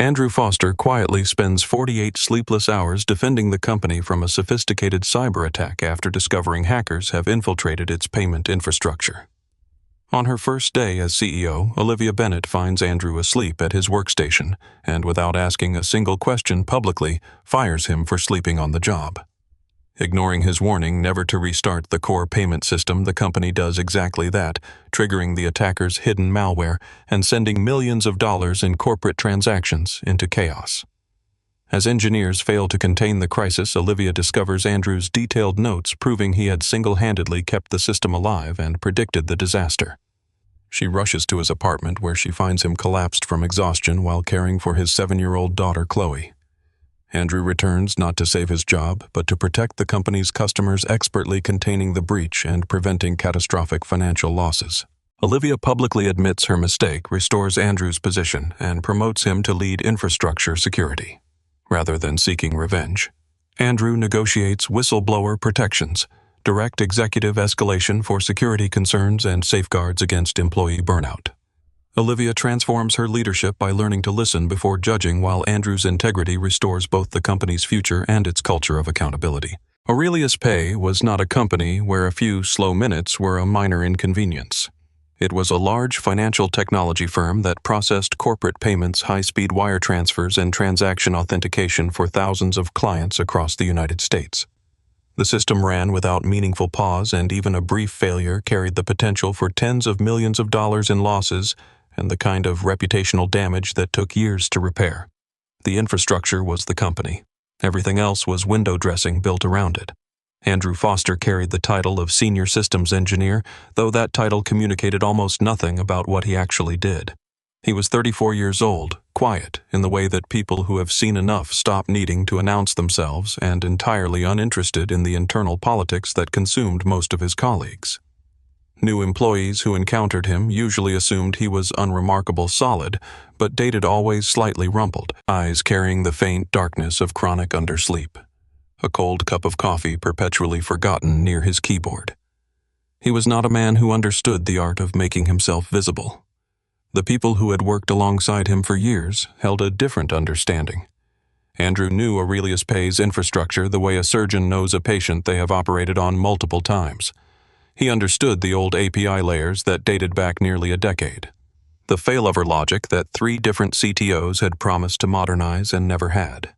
Andrew Foster quietly spends 48 sleepless hours defending the company from a sophisticated cyberattack after discovering hackers have infiltrated its payment infrastructure. On her first day as CEO, Olivia Bennett finds Andrew asleep at his workstation and, without asking a single question publicly, fires him for sleeping on the job. Ignoring his warning never to restart the core payment system, the company does exactly that, triggering the attacker's hidden malware and sending millions of dollars in corporate transactions into chaos. As engineers fail to contain the crisis, Olivia discovers Andrew's detailed notes proving he had single-handedly kept the system alive and predicted the disaster. She rushes to his apartment where she finds him collapsed from exhaustion while caring for his 7-year-old daughter, Chloe. Andrew returns not to save his job, but to protect the company's customers, expertly containing the breach and preventing catastrophic financial losses. Olivia publicly admits her mistake, restores Andrew's position, and promotes him to lead infrastructure security. Rather than seeking revenge, Andrew negotiates whistleblower protections, direct executive escalation for security concerns, and safeguards against employee burnout. Olivia transforms her leadership by learning to listen before judging, while Andrew's integrity restores both the company's future and its culture of accountability. Aurelius Pay was not a company where a few slow minutes were a minor inconvenience. It was a large financial technology firm that processed corporate payments, high-speed wire transfers, and transaction authentication for thousands of clients across the United States. The system ran without meaningful pause, and even a brief failure carried the potential for tens of millions of dollars in losses and the kind of reputational damage that took years to repair. The infrastructure was the company. Everything else was window dressing built around it. Andrew Foster carried the title of Senior Systems Engineer, though that title communicated almost nothing about what he actually did. He was 34 years old, quiet in the way that people who have seen enough stop needing to announce themselves, and entirely uninterested in the internal politics that consumed most of his colleagues. New employees who encountered him usually assumed he was unremarkable solid, but dated always slightly rumpled, eyes carrying the faint darkness of chronic undersleep. A cold cup of coffee perpetually forgotten near his keyboard. He was not a man who understood the art of making himself visible. The people who had worked alongside him for years held a different understanding. Andrew knew Aurelius Pay's infrastructure the way a surgeon knows a patient they have operated on multiple times. He understood the old API layers that dated back nearly a decade. The failover logic that 3 different CTOs had promised to modernize and never had.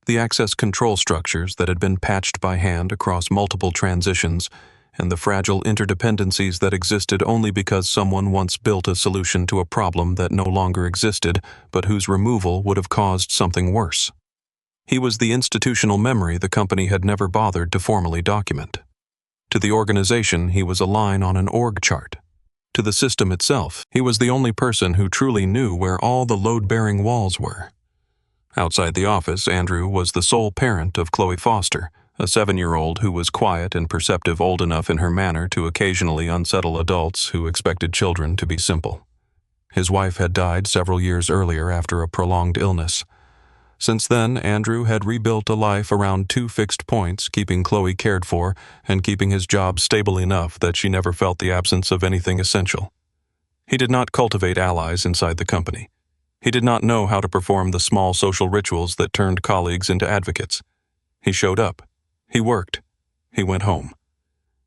The access control structures that had been patched by hand across multiple transitions, and the fragile interdependencies that existed only because someone once built a solution to a problem that no longer existed, but whose removal would have caused something worse. He was the institutional memory the company had never bothered to formally document. To the organization, he was a line on an org chart. To the system itself, he was the only person who truly knew where all the load-bearing walls were. Outside the office, Andrew was the sole parent of Chloe Foster, a 7-year-old who was quiet and perceptive, old enough in her manner to occasionally unsettle adults who expected children to be simple. His wife had died several years earlier after a prolonged illness. Since then, Andrew had rebuilt a life around 2 fixed points, keeping Chloe cared for and keeping his job stable enough that she never felt the absence of anything essential. He did not cultivate allies inside the company. He did not know how to perform the small social rituals that turned colleagues into advocates. He showed up. He worked. He went home.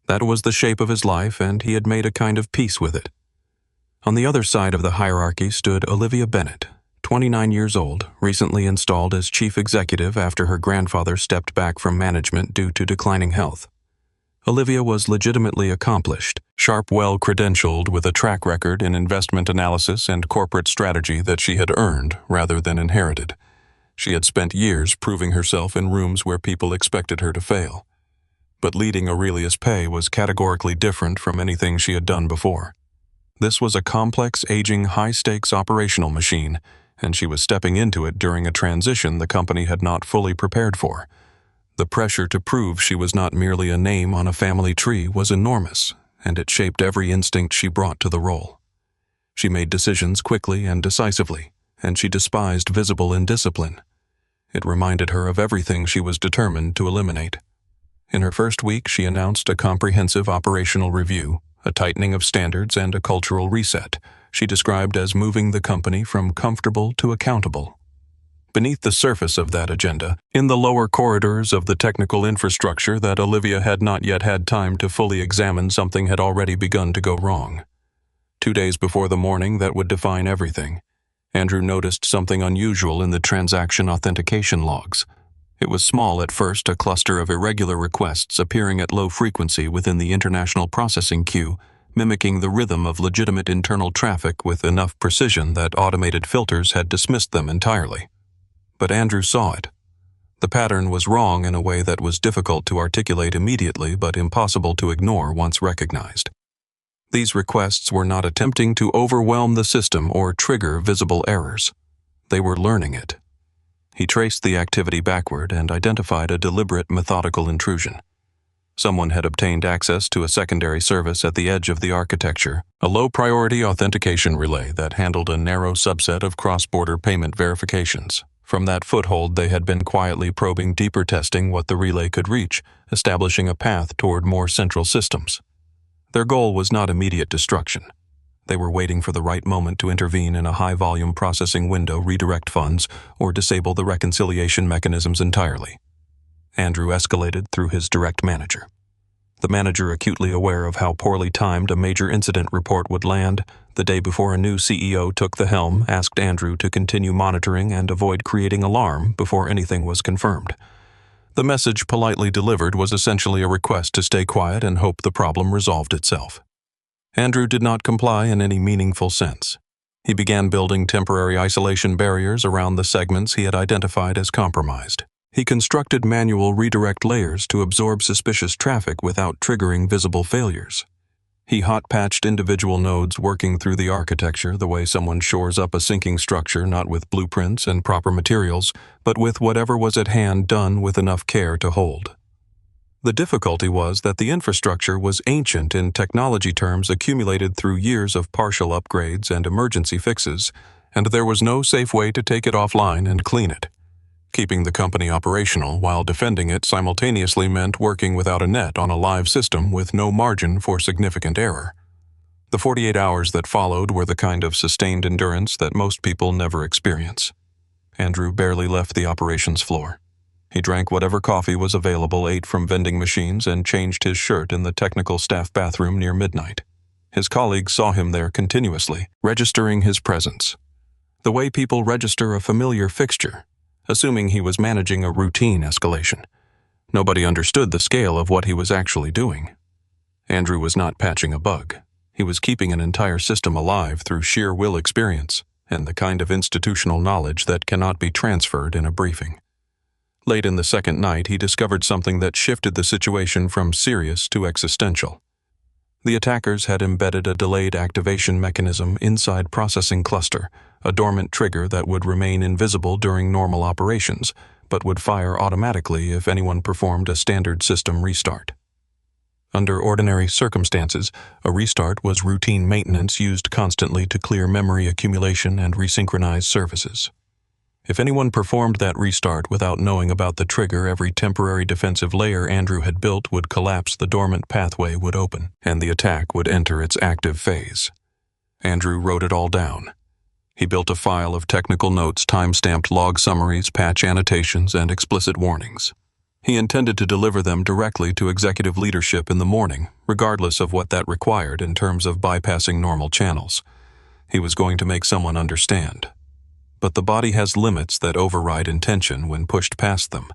That was the shape of his life, and he had made a kind of peace with it. On the other side of the hierarchy stood Olivia Bennett, 29 years old, recently installed as chief executive after her grandfather stepped back from management due to declining health. Olivia was legitimately accomplished, sharp, well-credentialed, with a track record in investment analysis and corporate strategy that she had earned rather than inherited. She had spent years proving herself in rooms where people expected her to fail. But leading Aurelius Pay was categorically different from anything she had done before. This was a complex, aging, high-stakes operational machine, and she was stepping into it during a transition the company had not fully prepared for. The pressure to prove she was not merely a name on a family tree was enormous, and it shaped every instinct she brought to the role. She made decisions quickly and decisively, and she despised visible indiscipline. It reminded her of everything she was determined to eliminate. In her first week, she announced a comprehensive operational review, a tightening of standards, and a cultural reset she described as moving the company from comfortable to accountable. Beneath the surface of that agenda, in the lower corridors of the technical infrastructure that Olivia had not yet had time to fully examine, something had already begun to go wrong. 2 days before the morning that would define everything, Andrew noticed something unusual in the transaction authentication logs. It was small at first, a cluster of irregular requests appearing at low frequency within the international processing queue, mimicking the rhythm of legitimate internal traffic with enough precision that automated filters had dismissed them entirely. But Andrew saw it. The pattern was wrong in a way that was difficult to articulate immediately but impossible to ignore once recognized. These requests were not attempting to overwhelm the system or trigger visible errors. They were learning it. He traced the activity backward and identified a deliberate, methodical intrusion. Someone had obtained access to a secondary service at the edge of the architecture, a low-priority authentication relay that handled a narrow subset of cross-border payment verifications. From that foothold, they had been quietly probing deeper, testing what the relay could reach, establishing a path toward more central systems. Their goal was not immediate destruction. They were waiting for the right moment to intervene in a high-volume processing window, redirect funds, or disable the reconciliation mechanisms entirely. Andrew escalated through his direct manager. The manager, acutely aware of how poorly timed a major incident report would land, the day before a new CEO took the helm, asked Andrew to continue monitoring and avoid creating alarm before anything was confirmed. The message, politely delivered, was essentially a request to stay quiet and hope the problem resolved itself. Andrew did not comply in any meaningful sense. He began building temporary isolation barriers around the segments he had identified as compromised. He constructed manual redirect layers to absorb suspicious traffic without triggering visible failures. He hot-patched individual nodes working through the architecture the way someone shores up a sinking structure, not with blueprints and proper materials, but with whatever was at hand, done with enough care to hold. The difficulty was that the infrastructure was ancient in technology terms, accumulated through years of partial upgrades and emergency fixes, and there was no safe way to take it offline and clean it. Keeping the company operational while defending it simultaneously meant working without a net on a live system with no margin for significant error. The 48 hours that followed were the kind of sustained endurance that most people never experience. Andrew barely left the operations floor. He drank whatever coffee was available, ate from vending machines, and changed his shirt in the technical staff bathroom near midnight. His colleagues saw him there continuously, registering his presence. The way people register a familiar fixture, assuming he was managing a routine escalation. Nobody understood the scale of what he was actually doing. Andrew was not patching a bug. He was keeping an entire system alive through sheer will experience and the kind of institutional knowledge that cannot be transferred in a briefing. Late in the second night, he discovered something that shifted the situation from serious to existential. The attackers had embedded a delayed activation mechanism inside processing cluster, a dormant trigger that would remain invisible during normal operations, but would fire automatically if anyone performed a standard system restart. Under ordinary circumstances, a restart was routine maintenance used constantly to clear memory accumulation and resynchronize services. If anyone performed that restart without knowing about the trigger, every temporary defensive layer Andrew had built would collapse, the dormant pathway would open, and the attack would enter its active phase. Andrew wrote it all down. He built a file of technical notes, time-stamped log summaries, patch annotations, and explicit warnings. He intended to deliver them directly to executive leadership in the morning, regardless of what that required in terms of bypassing normal channels. He was going to make someone understand. But the body has limits that override intention when pushed past them,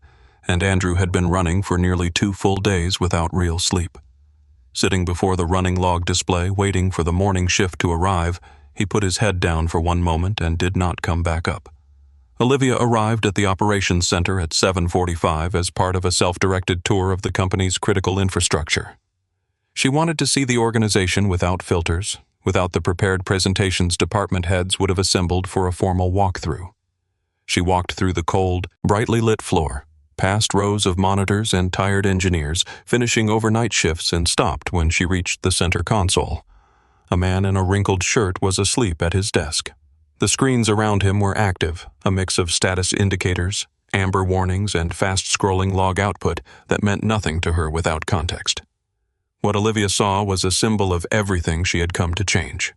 and Andrew had been running for nearly 2 full days without real sleep. Sitting before the running log display, waiting for the morning shift to arrive, he put his head down for one moment and did not come back up. Olivia arrived at the operations center at 7:45 as part of a self-directed tour of the company's critical infrastructure. She wanted to see the organization without filters, without the prepared presentations department heads would have assembled for a formal walkthrough. She walked through the cold, brightly lit floor, past rows of monitors and tired engineers finishing overnight shifts, and stopped when she reached the center console. A man in a wrinkled shirt was asleep at his desk. The screens around him were active, a mix of status indicators, amber warnings, and fast-scrolling log output that meant nothing to her without context. What Olivia saw was a symbol of everything she had come to change.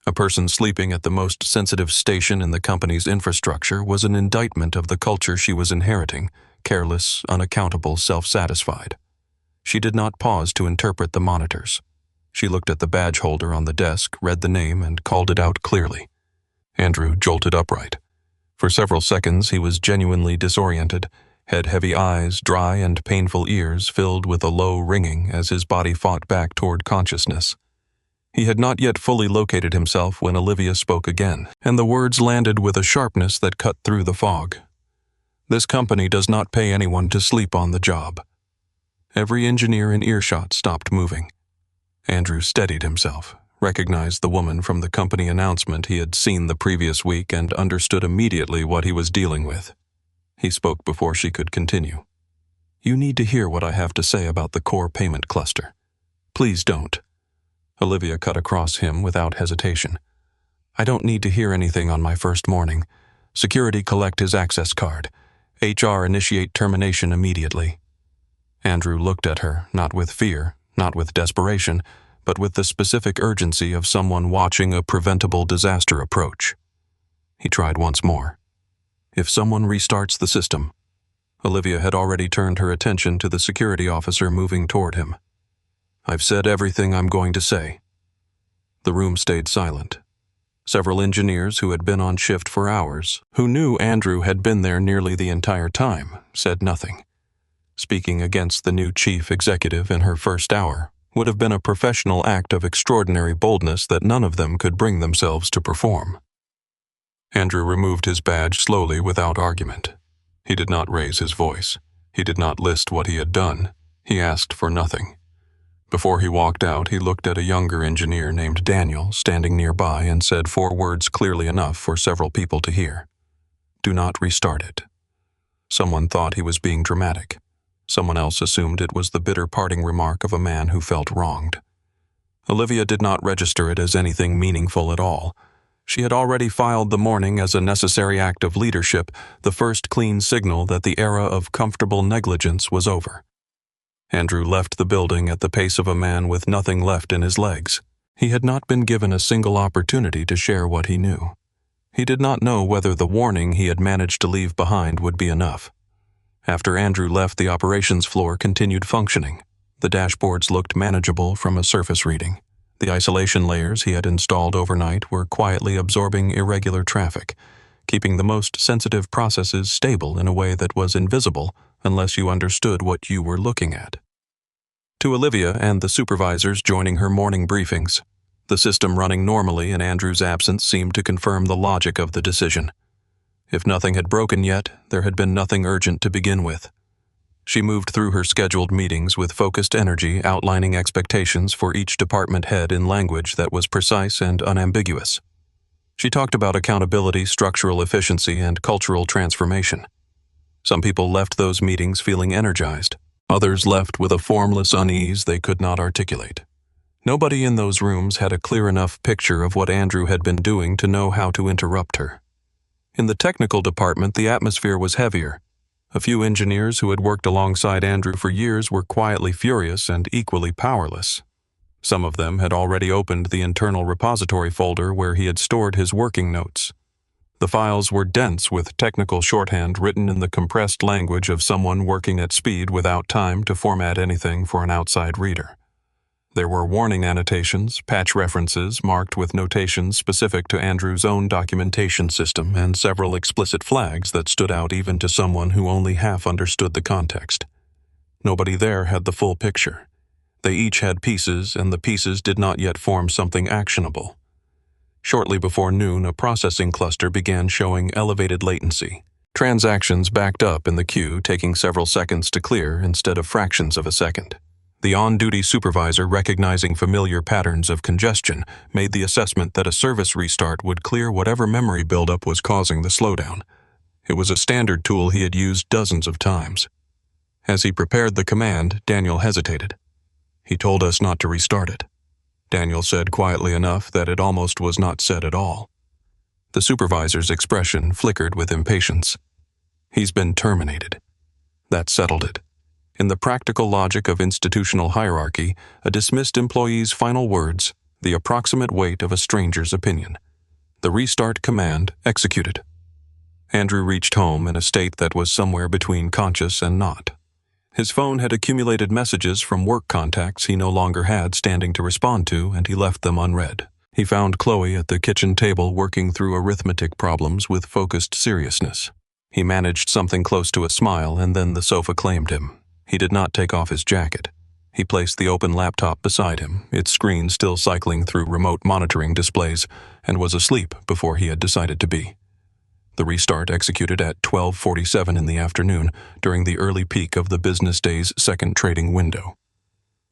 A person sleeping at the most sensitive station in the company's infrastructure was an indictment of the culture she was inheriting, careless, unaccountable, self-satisfied. She did not pause to interpret the monitors. She looked at the badge holder on the desk, read the name, and called it out clearly. Andrew jolted upright. For several seconds he was genuinely disoriented, had heavy eyes, dry and painful ears filled with a low ringing as his body fought back toward consciousness. He had not yet fully located himself when Olivia spoke again, and the words landed with a sharpness that cut through the fog. "This company does not pay anyone to sleep on the job." Every engineer in earshot stopped moving. Andrew steadied himself, recognized the woman from the company announcement he had seen the previous week, and understood immediately what he was dealing with. He spoke before she could continue. "You need to hear what I have to say about the core payment cluster. Please don't." Olivia cut across him without hesitation. "I don't need to hear anything on my first morning. Security collect his access card. HR initiate termination immediately." Andrew looked at her, not with fear, not with desperation, but with the specific urgency of someone watching a preventable disaster approach. He tried once more. "If someone restarts the system." Olivia had already turned her attention to the security officer moving toward him. "I've said everything I'm going to say." The room stayed silent. Several engineers who had been on shift for hours, who knew Andrew had been there nearly the entire time, said nothing. Speaking against the new chief executive in her first hour would have been a professional act of extraordinary boldness that none of them could bring themselves to perform. Andrew removed his badge slowly without argument. He did not raise his voice. He did not list what he had done. He asked for nothing. Before he walked out, he looked at a younger engineer named Daniel standing nearby and said 4 words clearly enough for several people to hear. "Do not restart it." Someone thought he was being dramatic. Someone else assumed it was the bitter parting remark of a man who felt wronged. Olivia did not register it as anything meaningful at all. She had already filed the morning as a necessary act of leadership, the first clean signal that the era of comfortable negligence was over. Andrew left the building at the pace of a man with nothing left in his legs. He had not been given a single opportunity to share what he knew. He did not know whether the warning he had managed to leave behind would be enough. After Andrew left, the operations floor continued functioning. The dashboards looked manageable from a surface reading. The isolation layers he had installed overnight were quietly absorbing irregular traffic, keeping the most sensitive processes stable in a way that was invisible unless you understood what you were looking at. To Olivia and the supervisors joining her morning briefings, the system running normally in Andrew's absence seemed to confirm the logic of the decision. If nothing had broken yet, there had been nothing urgent to begin with. She moved through her scheduled meetings with focused energy, outlining expectations for each department head in language that was precise and unambiguous. She talked about accountability, structural efficiency, and cultural transformation. Some people left those meetings feeling energized. Others left with a formless unease they could not articulate. Nobody in those rooms had a clear enough picture of what Andrew had been doing to know how to interrupt her. In the technical department, the atmosphere was heavier. A few engineers who had worked alongside Andrew for years were quietly furious and equally powerless. Some of them had already opened the internal repository folder where he had stored his working notes. The files were dense with technical shorthand written in the compressed language of someone working at speed without time to format anything for an outside reader. There were warning annotations, patch references marked with notations specific to Andrew's own documentation system, and several explicit flags that stood out even to someone who only half understood the context. Nobody there had the full picture. They each had pieces, and the pieces did not yet form something actionable. Shortly before noon, a processing cluster began showing elevated latency. Transactions backed up in the queue, taking several seconds to clear instead of fractions of a second. The on-duty supervisor, recognizing familiar patterns of congestion, made the assessment that a service restart would clear whatever memory buildup was causing the slowdown. It was a standard tool he had used dozens of times. As he prepared the command, Daniel hesitated. "He told us not to restart it," Daniel said quietly enough that it almost was not said at all. The supervisor's expression flickered with impatience. "He's been terminated." That settled it. In the practical logic of institutional hierarchy, a dismissed employee's final words, The approximate weight of a stranger's opinion. The restart command executed. Andrew reached home in a state that was somewhere between conscious and not. His phone had accumulated messages from work contacts he no longer had standing to respond to, and he left them unread. He found Chloe at the kitchen table working through arithmetic problems with focused seriousness. He managed something close to a smile, and then the sofa claimed him. He did not take off his jacket. He placed the open laptop beside him, its screen still cycling through remote monitoring displays, and was asleep before he had decided to be. The restart executed at 12:47 in the afternoon, during the early peak of the business day's second trading window.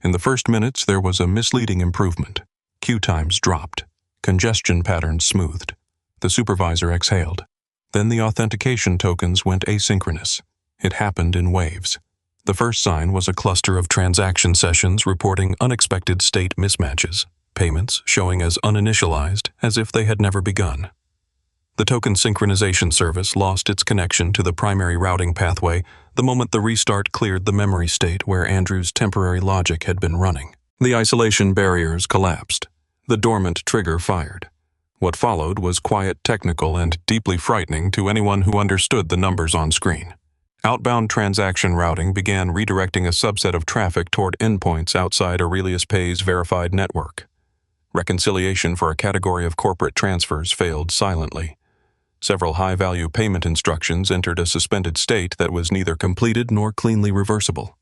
In the first minutes, there was a misleading improvement. Queue times dropped. Congestion patterns smoothed. The supervisor exhaled. Then the authentication tokens went asynchronous. It happened in waves. The first sign was a cluster of transaction sessions reporting unexpected state mismatches, payments showing as uninitialized as if they had never begun. The token synchronization service lost its connection to the primary routing pathway the moment the restart cleared the memory state where Andrew's temporary logic had been running. The isolation barriers collapsed. The dormant trigger fired. What followed was quiet, technical, and deeply frightening to anyone who understood the numbers on screen. Outbound transaction routing began redirecting a subset of traffic toward endpoints outside Aurelius Pay's verified network. Reconciliation for a category of corporate transfers failed silently. Several high-value payment instructions entered a suspended state that was neither completed nor cleanly reversible.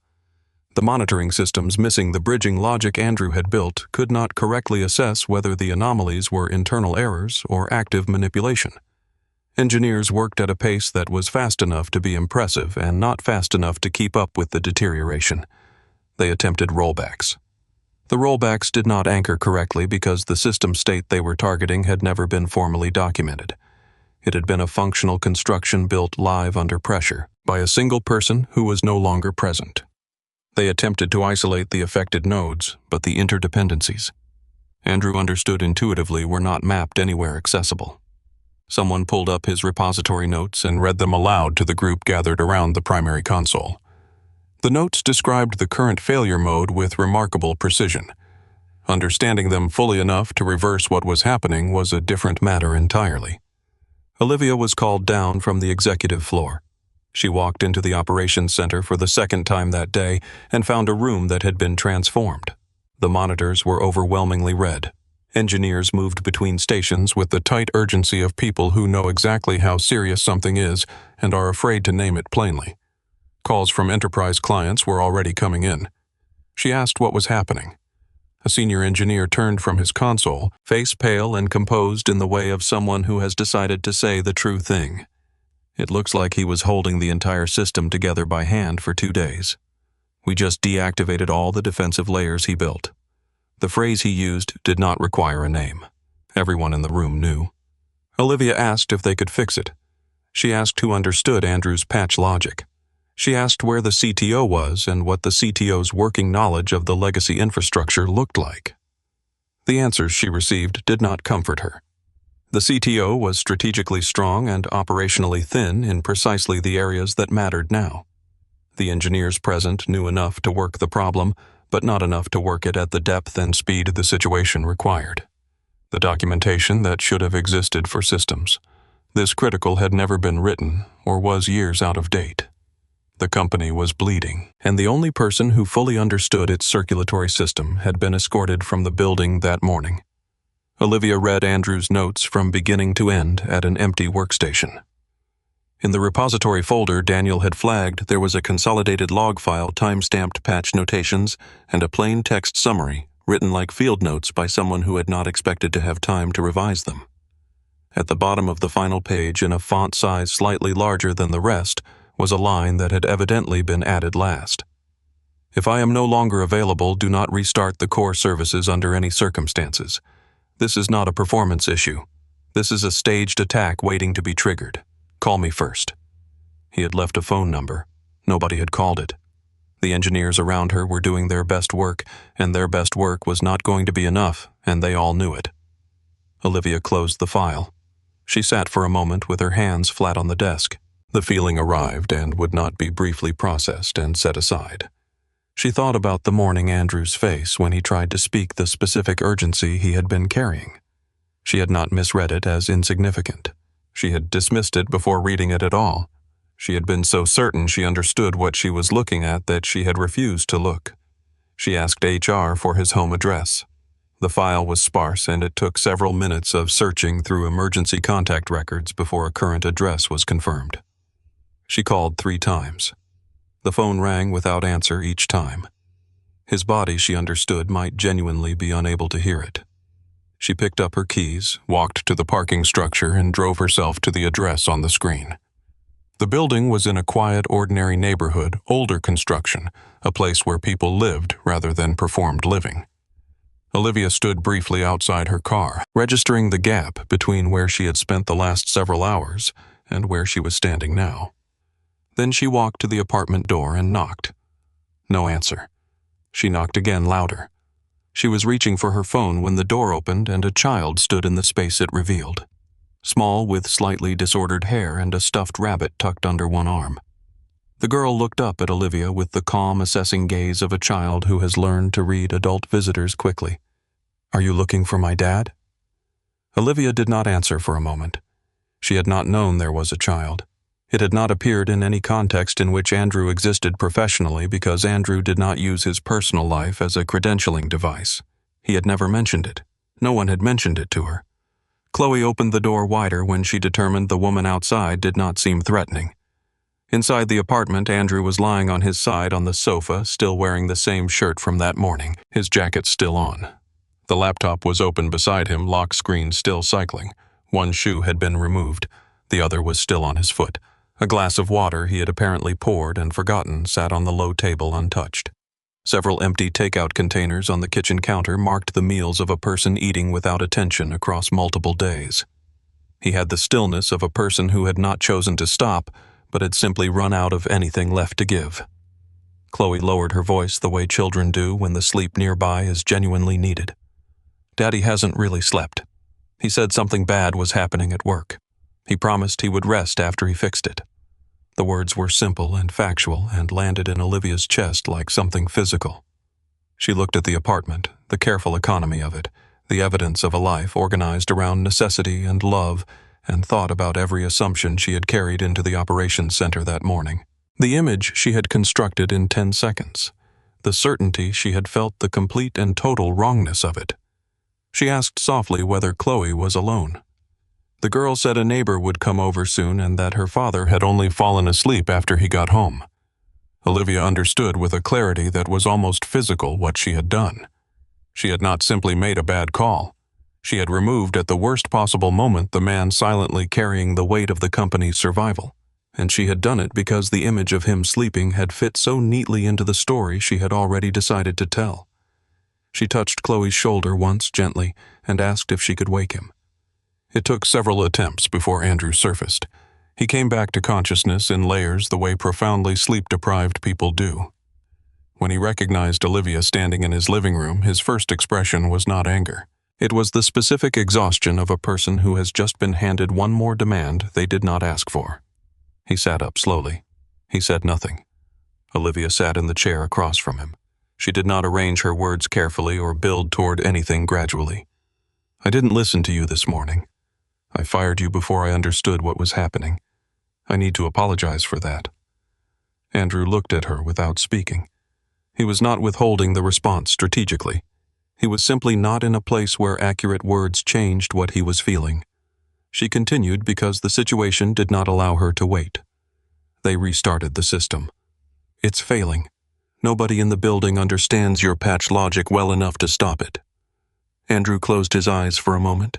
The monitoring systems missing the bridging logic Andrew had built could not correctly assess whether the anomalies were internal errors or active manipulation. Engineers worked at a pace that was fast enough to be impressive and not fast enough to keep up with the deterioration. They attempted rollbacks. The rollbacks did not anchor correctly because the system state they were targeting had never been formally documented. It had been a functional construction built live under pressure by a single person who was no longer present. They attempted to isolate the affected nodes, but the interdependencies, Andrew understood intuitively, were not mapped anywhere accessible. Someone pulled up his repository notes and read them aloud to the group gathered around the primary console. The notes described the current failure mode with remarkable precision. Understanding them fully enough to reverse what was happening was a different matter entirely. Olivia was called down from the executive floor. She walked into the operations center for the second time that day and found a room that had been transformed. The monitors were overwhelmingly red. Engineers moved between stations with the tight urgency of people who know exactly how serious something is and are afraid to name it plainly. Calls from enterprise clients were already coming in. She asked what was happening. A senior engineer turned from his console, face pale and composed in the way of someone who has decided to say the true thing. It looks like he was holding the entire system together by hand for 2 days. We just deactivated all the defensive layers he built. The phrase he used did not require a name. Everyone in the room knew. Olivia asked if they could fix it. She asked who understood Andrew's patch logic. She asked where the CTO was and what the CTO's working knowledge of the legacy infrastructure looked like. The answers she received did not comfort her. The CTO was strategically strong and operationally thin in precisely the areas that mattered now. The engineers present knew enough to work the problem, but not enough to work it at the depth and speed the situation required. The documentation that should have existed for systems. This critical had never been written or was years out of date. The company was bleeding, and the only person who fully understood its circulatory system had been escorted from the building that morning. Olivia read Andrew's notes from beginning to end at an empty workstation. In the repository folder Daniel had flagged, there was a consolidated log file, time-stamped patch notations, and a plain text summary, written like field notes by someone who had not expected to have time to revise them. At the bottom of the final page, in a font size slightly larger than the rest, was a line that had evidently been added last. If I am no longer available, do not restart the core services under any circumstances. This is not a performance issue. This is a staged attack waiting to be triggered. Call me first. He had left a phone number. Nobody had called it. The engineers around her were doing their best work, and their best work was not going to be enough, and they all knew it. Olivia closed the file. She sat for a moment with her hands flat on the desk. The feeling arrived and would not be briefly processed and set aside. She thought about the morning Andrew's face when he tried to speak the specific urgency he had been carrying. She had not misread it as insignificant. She had dismissed it before reading it at all. She had been so certain she understood what she was looking at that she had refused to look. She asked HR for his home address. The file was sparse, and it took several minutes of searching through emergency contact records before a current address was confirmed. She called 3 times. The phone rang without answer each time. His body, she understood, might genuinely be unable to hear it. She picked up her keys, walked to the parking structure, and drove herself to the address on the screen. The building was in a quiet, ordinary neighborhood, older construction, a place where people lived rather than performed living. Olivia stood briefly outside her car, registering the gap between where she had spent the last several hours and where she was standing now. Then she walked to the apartment door and knocked. No answer. She knocked again, louder. She was reaching for her phone when the door opened and a child stood in the space it revealed. Small, with slightly disordered hair and a stuffed rabbit tucked under one arm. The girl looked up at Olivia with the calm, assessing gaze of a child who has learned to read adult visitors quickly. "Are you looking for my dad?" Olivia did not answer for a moment. She had not known there was a child. It had not appeared in any context in which Andrew existed professionally because Andrew did not use his personal life as a credentialing device. He had never mentioned it. No one had mentioned it to her. Chloe opened the door wider when she determined the woman outside did not seem threatening. Inside the apartment, Andrew was lying on his side on the sofa, still wearing the same shirt from that morning, his jacket still on. The laptop was open beside him, lock screen still cycling. One shoe had been removed. The other was still on his foot. A glass of water he had apparently poured and forgotten sat on the low table untouched. Several empty takeout containers on the kitchen counter marked the meals of a person eating without attention across multiple days. He had the stillness of a person who had not chosen to stop, but had simply run out of anything left to give. Chloe lowered her voice the way children do when the sleep nearby is genuinely needed. "Daddy hasn't really slept. He said something bad was happening at work. He promised he would rest after he fixed it." The words were simple and factual and landed in Olivia's chest like something physical. She looked at the apartment, the careful economy of it, the evidence of a life organized around necessity and love, and thought about every assumption she had carried into the operations center that morning. The image she had constructed in 10 seconds. The certainty she had felt the complete and total wrongness of it. She asked softly whether Chloe was alone. The girl said a neighbor would come over soon and that her father had only fallen asleep after he got home. Olivia understood with a clarity that was almost physical what she had done. She had not simply made a bad call. She had removed at the worst possible moment the man silently carrying the weight of the company's survival. And she had done it because the image of him sleeping had fit so neatly into the story she had already decided to tell. She touched Chloe's shoulder once gently and asked if she could wake him. It took several attempts before Andrew surfaced. He came back to consciousness in layers the way profoundly sleep-deprived people do. When he recognized Olivia standing in his living room, his first expression was not anger. It was the specific exhaustion of a person who has just been handed one more demand they did not ask for. He sat up slowly. He said nothing. Olivia sat in the chair across from him. She did not arrange her words carefully or build toward anything gradually. "I didn't listen to you this morning. I fired you before I understood what was happening. I need to apologize for that." Andrew looked at her without speaking. He was not withholding the response strategically. He was simply not in a place where accurate words changed what he was feeling. She continued because the situation did not allow her to wait. They restarted the system. "It's failing. Nobody in the building understands your patch logic well enough to stop it." Andrew closed his eyes for a moment.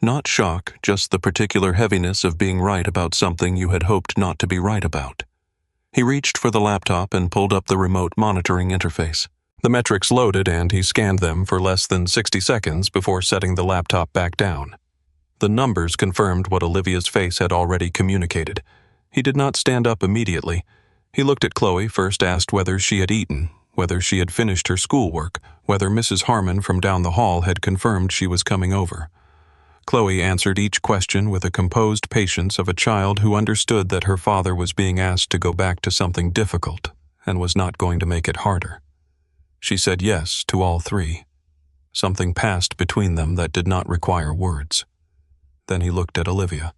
Not shock, just the particular heaviness of being right about something you had hoped not to be right about. He reached for the laptop and pulled up the remote monitoring interface. The metrics loaded and he scanned them for less than 60 seconds before setting the laptop back down. The numbers confirmed what Olivia's face had already communicated. He did not stand up immediately. He looked at Chloe, first asked whether she had eaten, whether she had finished her schoolwork, whether Mrs. Harmon from down the hall had confirmed she was coming over. Chloe answered each question with a composed patience of a child who understood that her father was being asked to go back to something difficult and was not going to make it harder. She said yes to all three. Something passed between them that did not require words. Then he looked at Olivia.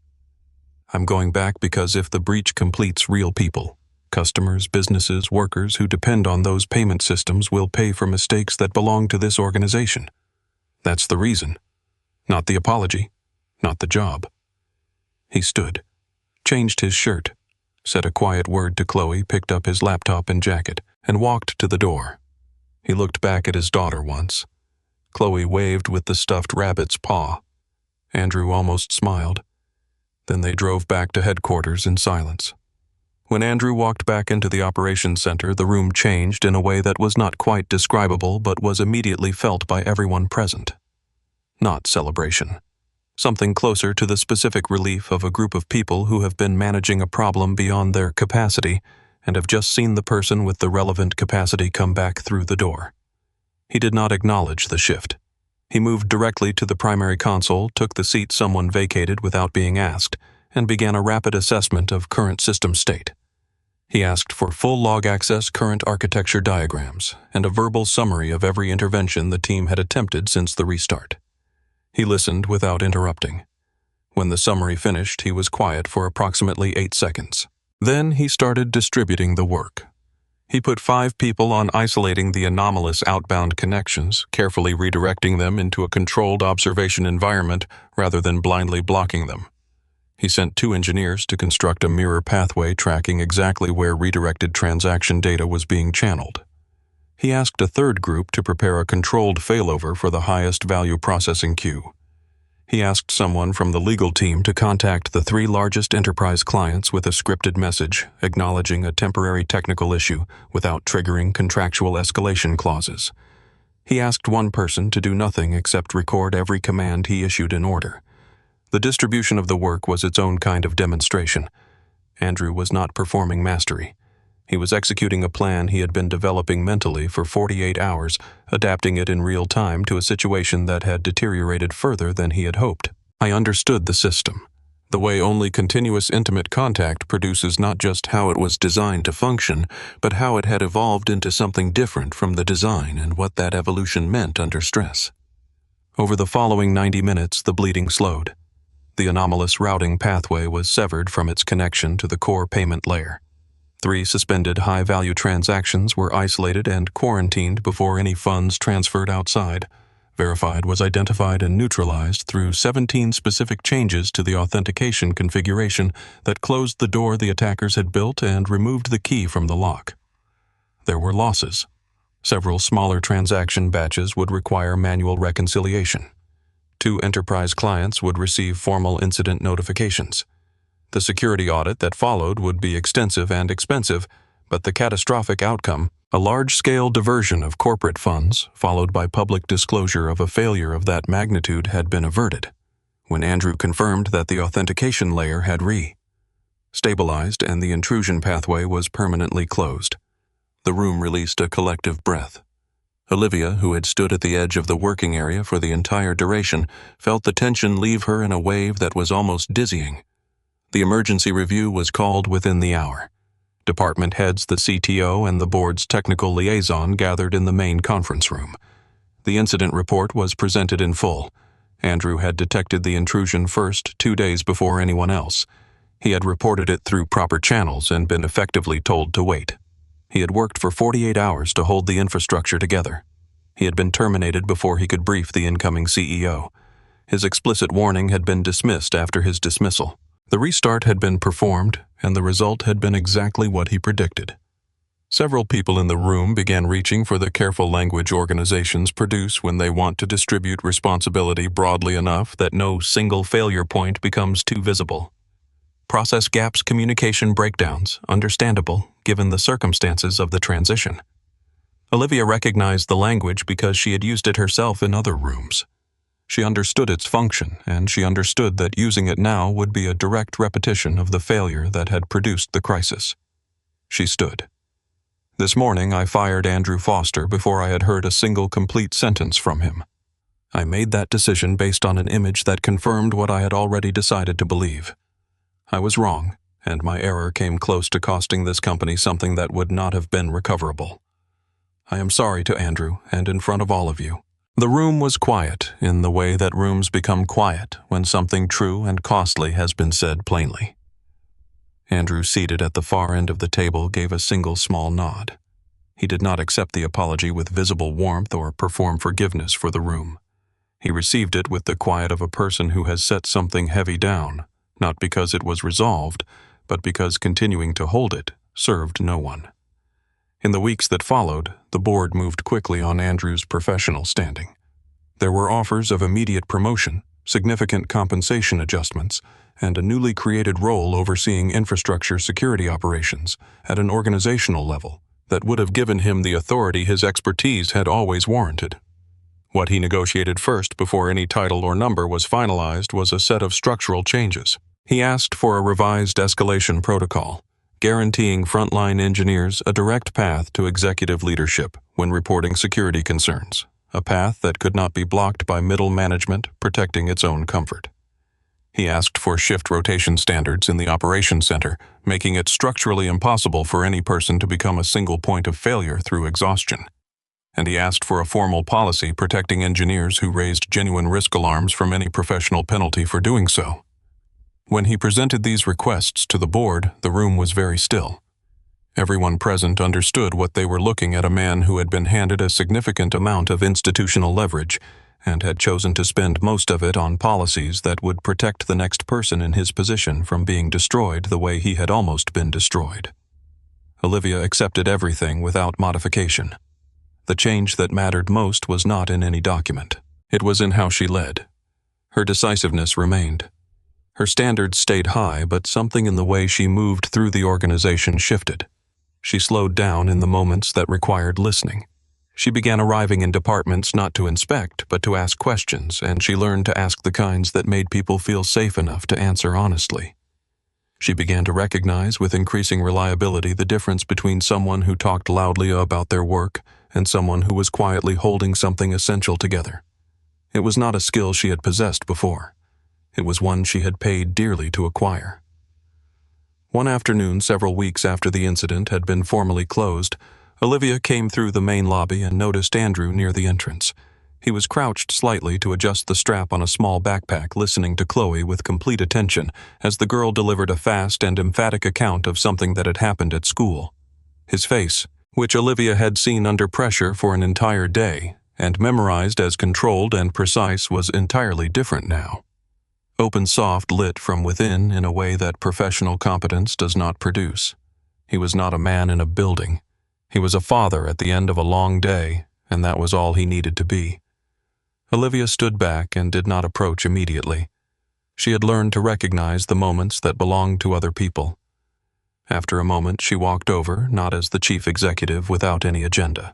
I'm going back because if the breach completes, real people, customers, businesses, workers who depend on those payment systems will pay for mistakes that belong to this organization. That's the reason. Not the apology. Not the job. He stood, changed his shirt, said a quiet word to Chloe, picked up his laptop and jacket, and walked to the door. He looked back at his daughter once. Chloe waved with the stuffed rabbit's paw. Andrew almost smiled. Then they drove back to headquarters in silence. When Andrew walked back into the operations center, the room changed in a way that was not quite describable but was immediately felt by everyone present. Not celebration. Something closer to the specific relief of a group of people who have been managing a problem beyond their capacity and have just seen the person with the relevant capacity come back through the door. He did not acknowledge the shift. He moved directly to the primary console, took the seat someone vacated without being asked, and began a rapid assessment of current system state. He asked for full log access, current architecture diagrams, and a verbal summary of every intervention the team had attempted since the restart. He listened without interrupting. When the summary finished, he was quiet for approximately 8 seconds. Then he started distributing the work. He put 5 people on isolating the anomalous outbound connections, carefully redirecting them into a controlled observation environment rather than blindly blocking them. He sent 2 engineers to construct a mirror pathway tracking exactly where redirected transaction data was being channeled. He asked a 3rd group to prepare a controlled failover for the highest value processing queue. He asked someone from the legal team to contact the 3 largest enterprise clients with a scripted message acknowledging a temporary technical issue without triggering contractual escalation clauses. He asked one person to do nothing except record every command he issued in order. The distribution of the work was its own kind of demonstration. Andrew was not performing mastery. He was executing a plan he had been developing mentally for 48 hours, adapting it in real time to a situation that had deteriorated further than he had hoped. I understood the system, the way only continuous intimate contact produces not just how it was designed to function, but how it had evolved into something different from the design and what that evolution meant under stress. Over the following 90 minutes, the bleeding slowed. The anomalous routing pathway was severed from its connection to the core payment layer. 3 suspended high-value transactions were isolated and quarantined before any funds transferred outside. Verified was identified and neutralized through 17 specific changes to the authentication configuration that closed the door the attackers had built and removed the key from the lock. There were losses. Several smaller transaction batches would require manual reconciliation. 2 enterprise clients would receive formal incident notifications. The security audit that followed would be extensive and expensive, but the catastrophic outcome, a large-scale diversion of corporate funds, followed by public disclosure of a failure of that magnitude, had been averted. When Andrew confirmed that the authentication layer had stabilized and the intrusion pathway was permanently closed, the room released a collective breath. Olivia, who had stood at the edge of the working area for the entire duration, felt the tension leave her in a wave that was almost dizzying. The emergency review was called within the hour. Department heads, the CTO, and the board's technical liaison gathered in the main conference room. The incident report was presented in full. Andrew had detected the intrusion first, 2 days before anyone else. He had reported it through proper channels and been effectively told to wait. He had worked for 48 hours to hold the infrastructure together. He had been terminated before he could brief the incoming CEO. His explicit warning had been dismissed after his dismissal. The restart had been performed, and the result had been exactly what he predicted. Several people in the room began reaching for the careful language organizations produce when they want to distribute responsibility broadly enough that no single failure point becomes too visible. Process gaps, communication breakdowns, understandable given the circumstances of the transition. Olivia recognized the language because she had used it herself in other rooms. She understood its function, and she understood that using it now would be a direct repetition of the failure that had produced the crisis. She stood. This morning I fired Andrew Foster before I had heard a single complete sentence from him. I made that decision based on an image that confirmed what I had already decided to believe. I was wrong, and my error came close to costing this company something that would not have been recoverable. I am sorry to Andrew, and in front of all of you. The room was quiet in the way that rooms become quiet when something true and costly has been said plainly. Andrew, seated at the far end of the table, gave a single small nod. He did not accept the apology with visible warmth or perform forgiveness for the room. He received it with the quiet of a person who has set something heavy down, not because it was resolved, but because continuing to hold it served no one. In the weeks that followed, the board moved quickly on Andrew's professional standing. There were offers of immediate promotion, significant compensation adjustments, and a newly created role overseeing infrastructure security operations at an organizational level that would have given him the authority his expertise had always warranted. What he negotiated first before any title or number was finalized was a set of structural changes. He asked for a revised escalation protocol, guaranteeing frontline engineers a direct path to executive leadership when reporting security concerns, a path that could not be blocked by middle management protecting its own comfort. He asked for shift rotation standards in the operations center, making it structurally impossible for any person to become a single point of failure through exhaustion. And he asked for a formal policy protecting engineers who raised genuine risk alarms from any professional penalty for doing so. When he presented these requests to the board, the room was very still. Everyone present understood what they were looking at: a man who had been handed a significant amount of institutional leverage and had chosen to spend most of it on policies that would protect the next person in his position from being destroyed the way he had almost been destroyed. Olivia accepted everything without modification. The change that mattered most was not in any document. It was in how she led. Her decisiveness remained. Her standards stayed high, but something in the way she moved through the organization shifted. She slowed down in the moments that required listening. She began arriving in departments not to inspect, but to ask questions, and she learned to ask the kinds that made people feel safe enough to answer honestly. She began to recognize with increasing reliability the difference between someone who talked loudly about their work and someone who was quietly holding something essential together. It was not a skill she had possessed before. It was one she had paid dearly to acquire. One afternoon, several weeks after the incident had been formally closed, Olivia came through the main lobby and noticed Andrew near the entrance. He was crouched slightly to adjust the strap on a small backpack, listening to Chloe with complete attention as the girl delivered a fast and emphatic account of something that had happened at school. His face, which Olivia had seen under pressure for an entire day and memorized as controlled and precise, was entirely different now. Open soft, lit from within in a way that professional competence does not produce. He was not a man in a building. He was a father at the end of a long day, and that was all he needed to be. Olivia stood back and did not approach immediately. She had learned to recognize the moments that belonged to other people. After a moment, she walked over, not as the chief executive, without any agenda.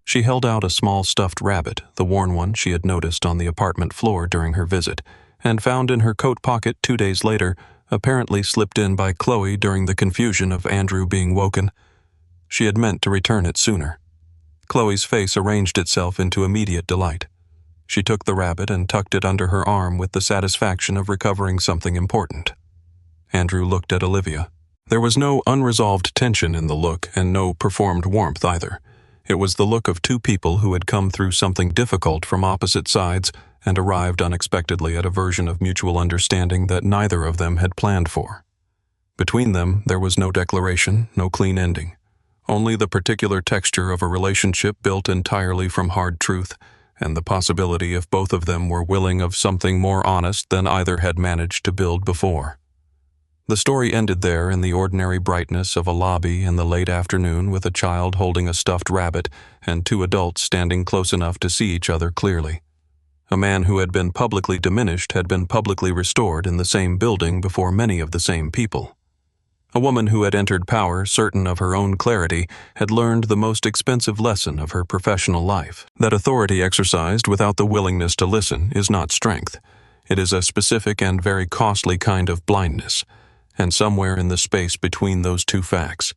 She held out a small stuffed rabbit, the worn one she had noticed on the apartment floor during her visit, and found in her coat pocket 2 days later, apparently slipped in by Chloe during the confusion of Andrew being woken. She had meant to return it sooner. Chloe's face arranged itself into immediate delight. She took the rabbit and tucked it under her arm with the satisfaction of recovering something important. Andrew looked at Olivia. There was no unresolved tension in the look and no performed warmth either. It was the look of two people who had come through something difficult from opposite sides and arrived unexpectedly at a version of mutual understanding that neither of them had planned for. Between them, there was no declaration, no clean ending. Only the particular texture of a relationship built entirely from hard truth, and the possibility if both of them were willing of something more honest than either had managed to build before. The story ended there in the ordinary brightness of a lobby in the late afternoon, with a child holding a stuffed rabbit and two adults standing close enough to see each other clearly. A man who had been publicly diminished had been publicly restored in the same building before many of the same people. A woman who had entered power, certain of her own clarity, had learned the most expensive lesson of her professional life: that authority exercised without the willingness to listen is not strength. It is a specific and very costly kind of blindness. And somewhere in the space between those two facts,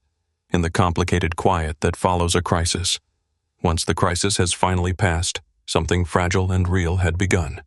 in the complicated quiet that follows a crisis, once the crisis has finally passed, something fragile and real had begun.